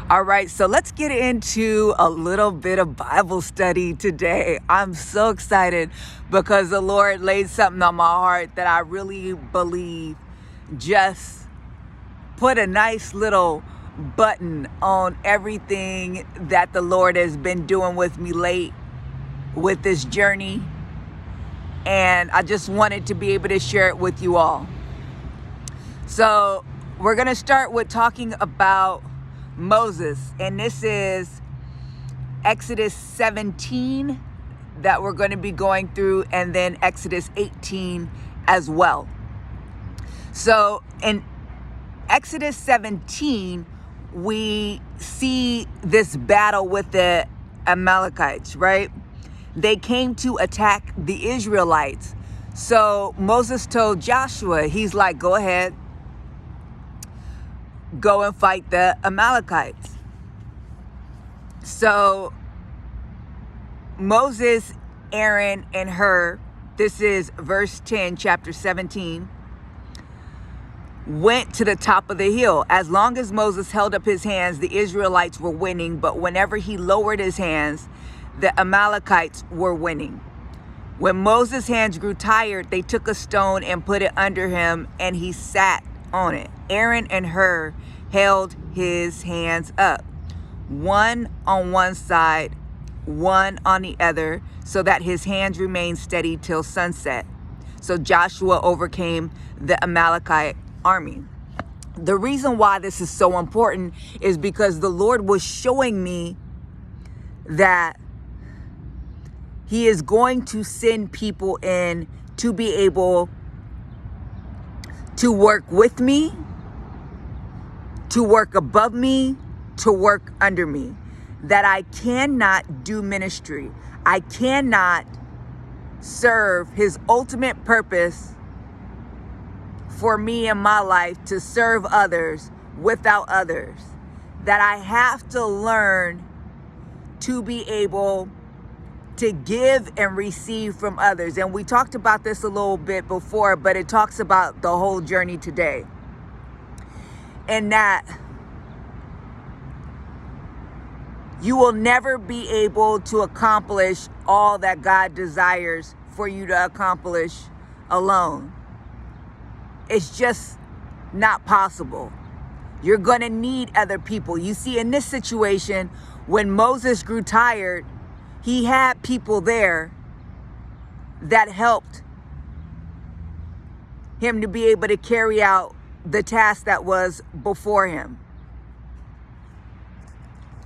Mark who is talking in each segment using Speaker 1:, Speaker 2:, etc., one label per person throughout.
Speaker 1: All right, so let's get into a little bit of Bible study today. I'm so excited because the Lord laid something on my heart that I really believe just put a nice little button on everything that the Lord has been doing with me late with this journey. And I just wanted to be able to share it with you all. So we're going to start with talking about Moses, and this is Exodus 17 that we're going to be going through, and then Exodus 18 as well. So in Exodus 17, we see this battle with the Amalekites, right? They came to attack the Israelites. So Moses told Joshua, he's like, go ahead, go and fight the Amalekites. So Moses, Aaron, and Hur, this is verse 10, chapter 17, went to the top of the hill. As long as Moses held up his hands, the Israelites were winning, but whenever he lowered his hands, the Amalekites were winning. When Moses' hands grew tired, they took a stone and put it under him, and he sat on it. Aaron and Hur held his hands up, one on one side, one on the other, so that his hands remained steady till sunset. So Joshua overcame the Amalekite army. The reason why this is so important is because the Lord was showing me that He is going to send people in to be able to work with me, to work above me, to work under me. That I cannot do ministry. I cannot serve His ultimate purpose for me in my life to serve others without others. That I have to learn to be able to give and receive from others. And we talked about this a little bit before, but it talks about the whole journey today. And that you will never be able to accomplish all that God desires for you to accomplish alone. It's just not possible. You're going to need other people. You see, in this situation, when Moses grew tired, he had people there that helped him to be able to carry out the task that was before him.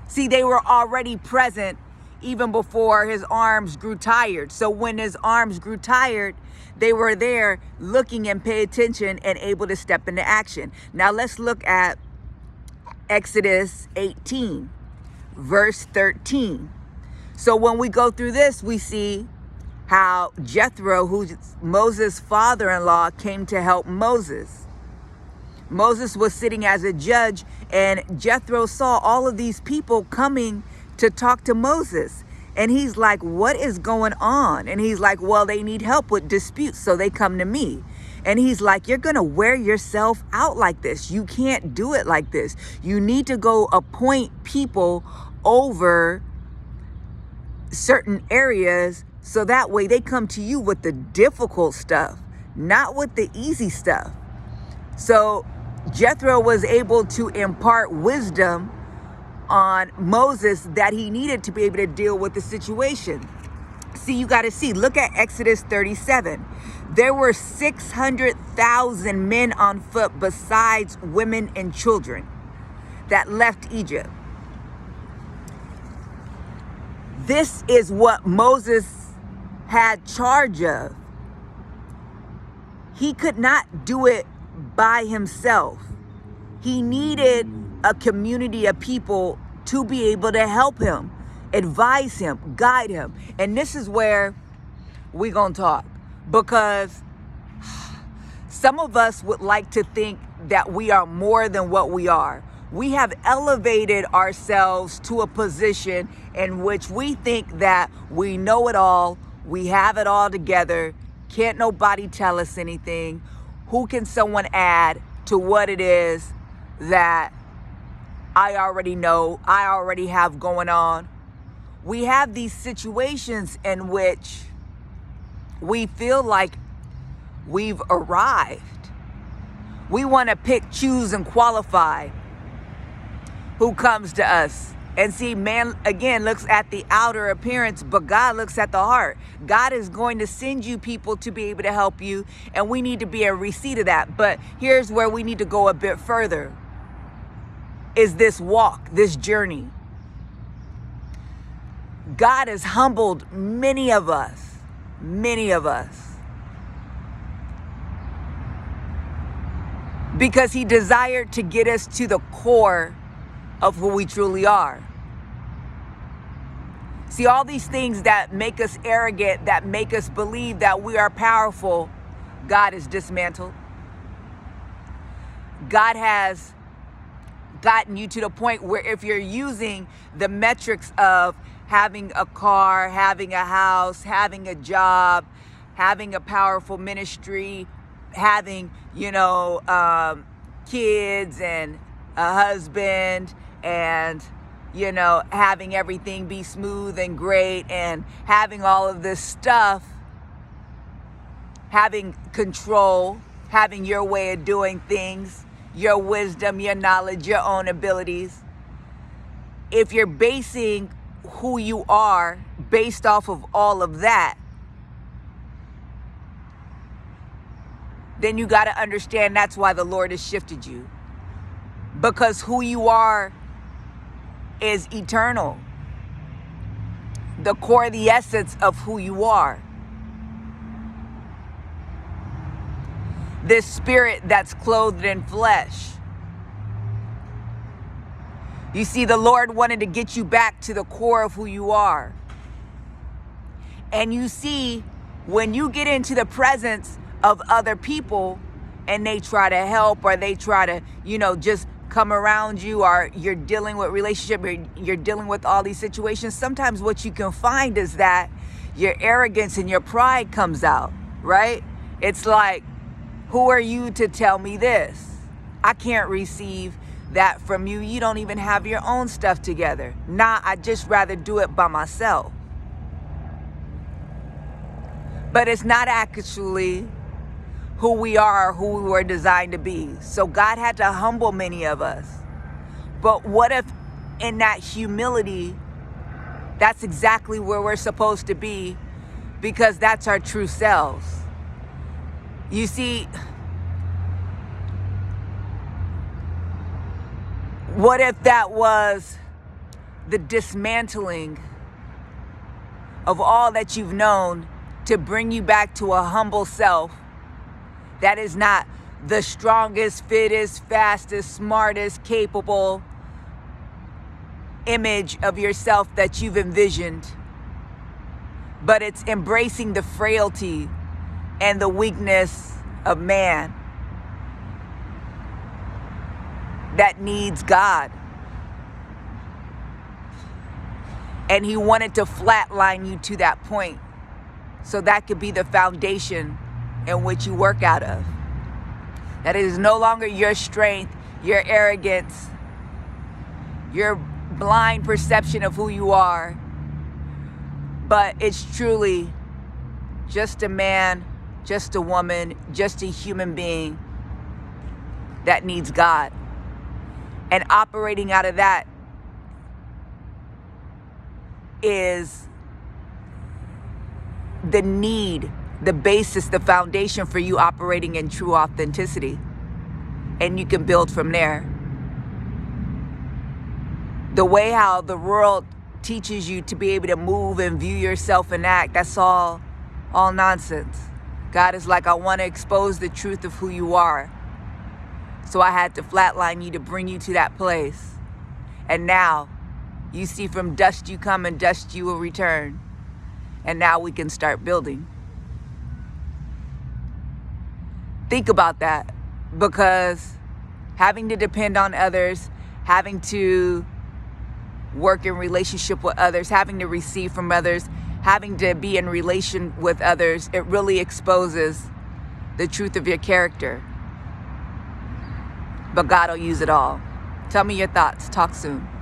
Speaker 1: See, they were already present even before his arms grew tired. So when his arms grew tired, they were there looking and pay attention and able to step into action. Now let's look at Exodus 18, verse 13. So when we go through this, we see how Jethro, who's Moses' father-in-law, came to help Moses. Moses was sitting as a judge, and Jethro saw all of these people coming to talk to Moses. And he's like, what is going on? And he's like, well, they need help with disputes, so they come to me. And he's like, you're going to wear yourself out like this. You can't do it like this. You need to go appoint people over certain areas so that way they come to you with the difficult stuff, not with the easy stuff. So Jethro was able to impart wisdom on Moses that he needed to be able to deal with the situation. See, you got to see, look at Exodus 37. There were 600,000 men on foot besides women and children that left Egypt. This is what Moses had charge of. He could not do it by himself. He needed a community of people to be able to help him, advise him, guide him. And this is where we're going to talk, because some of us would like to think that we are more than what we are. We have elevated ourselves to a position in which we think that we know it all, we have it all together, can't nobody tell us anything. Who can someone add to what it is that I already know, I already have going on. We have these situations in which we feel like we've arrived. We want to pick, choose, and qualify who comes to us. And see, man, again, looks at the outer appearance, but God looks at the heart. God is going to send you people to be able to help you, and we need to be a receipt of that. But here's where we need to go a bit further, is this walk, this journey. God has humbled many of us, because he desired to get us to the core of who we truly are. See, all these things that make us arrogant, that make us believe that we are powerful, God has dismantled. God has gotten you to the point where if you're using the metrics of having a car, having a house, having a job, having a powerful ministry, having, kids and a husband, and, having everything be smooth and great, and having all of this stuff, having control, having your way of doing things, your wisdom, your knowledge, your own abilities. If you're basing who you are based off of all of that, then you got to understand that's why the Lord has shifted you. Because who you are is eternal. The core, the essence of who you are. This spirit that's clothed in flesh. You see, the Lord wanted to get you back to the core of who you are. And you see, when you get into the presence of other people and they try to help, or they try to, just come around you, or you're dealing with relationship, or you're dealing with all these situations, sometimes what you can find is that your arrogance and your pride comes out, right? It's like, who are you to tell me this? I can't receive that from you. You don't even have your own stuff together. Nah, I'd just rather do it by myself. But it's not actually who we are, who we were designed to be. So God had to humble many of us. But what if in that humility, that's exactly where we're supposed to be, because that's our true selves. You see, what if that was the dismantling of all that you've known to bring you back to a humble self that is not the strongest, fittest, fastest, smartest, capable image of yourself that you've envisioned, but it's embracing the frailty and the weakness of man that needs God. And he wanted to flatline you to that point, so that could be the foundation in which you work out of. That it is no longer your strength, your arrogance, your blind perception of who you are, but it's truly just a man, just a woman, just a human being that needs God. And operating out of that is the need, the basis, the foundation for you operating in true authenticity. And you can build from there. The way how the world teaches you to be able to move and view yourself and act, that's all nonsense. God is like, I want to expose the truth of who you are. So I had to flatline you to bring you to that place. And now you see, from dust you come and dust you will return. And now we can start building. Think about that, because having to depend on others, having to work in relationship with others, having to receive from others, having to be in relation with others, it really exposes the truth of your character. But God will use it all. Tell me your thoughts. Talk soon.